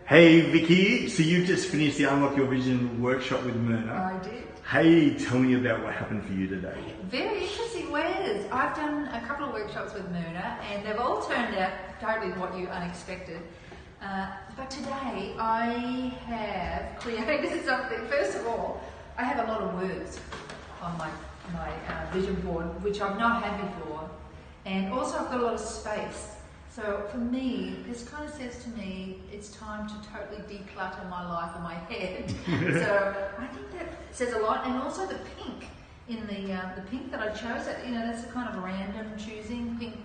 Hey Vicky, so you've just finished the Unlock Your Vision workshop with Myrna. I did. Hey, tell me about what happened for you today. Very interesting ways. I've done a couple of workshops with Myrna and they've all turned out totally what you unexpected. But today I have created something. First of all, I have a lot of words on my vision board, which I've not had before. And also I've got a lot of space. So for me, this kind of says to me, it's time to totally declutter my life and my head. So I think that says a lot. And also the pink in the pink that I chose, that's a kind of random choosing. Pink,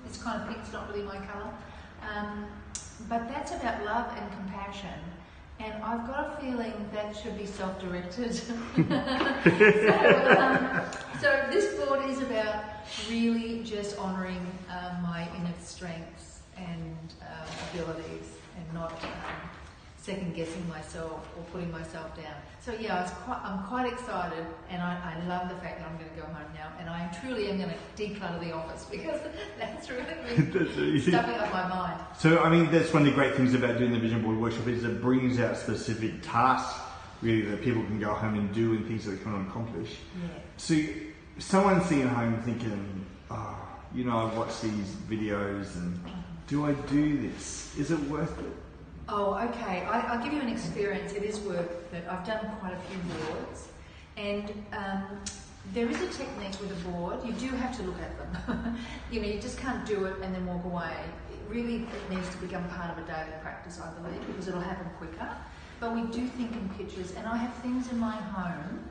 this kind of pink's not really my colour. But that's about love and compassion. And I've got a feeling that should be self-directed. So this board is about really just honouring my inner strengths and abilities and not second-guessing myself or putting myself down. So yeah, I'm quite excited, and I love the fact that I'm going to go home now, and I truly am going to declutter the office because that's really stuffing up my mind. So I mean, that's one of the great things about doing the Vision Board workshop is it brings out specific tasks really that people can go home and do and things that they can accomplish. Yeah. So someone's sitting at home thinking, oh, I've watched these videos and do I do this? Is it worth it? Oh, okay. I'll give you an experience. It is worth it. I've done quite a few boards, and there is a technique with a board. You do have to look at them. You just can't do it and then walk away. It needs to become part of a daily practice, I believe, because it'll happen quicker. But we do think in pictures, and I have things in my home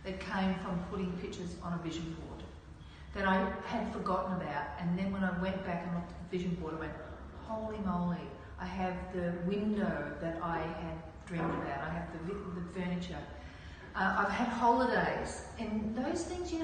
that came from putting pictures on a vision board that I had forgotten about, and then when I went back and looked at the vision board, I went, holy moly. I have the window that I had dreamed about. I have the furniture. I've had holidays, and those things, you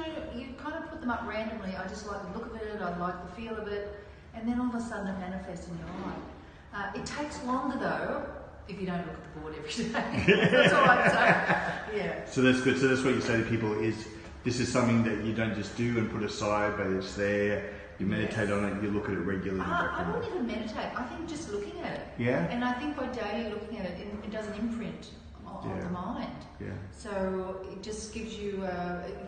kind of put them up randomly. I just like the look of it, I like the feel of it, and then all of a sudden it manifests in your life. It takes longer though if you don't look at the board every day. That's all I'd say. Yeah. So that's good. So that's what you say to people is, this is something that you don't just do and put aside, but it's there. You meditate on it, you look at it regularly. I don't even meditate. I think just looking at it. Yeah. And I think by daily looking at it, it does an imprint on the mind. Yeah. So it just gives you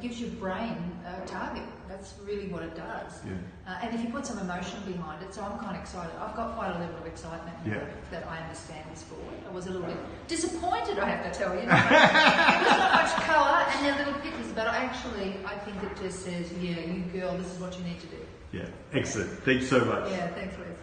your brain a target. That's really what it does. Yeah. And if you put some emotion behind it, so I'm kind of excited. I've got quite a level of excitement now that I understand this board. I was a little bit disappointed, I have to tell you. There's not much colour and they're little pictures, but I think it just says, yeah, you girl, this is what you need to do. Yeah, excellent. Thanks so much. Yeah, thanks, Liz.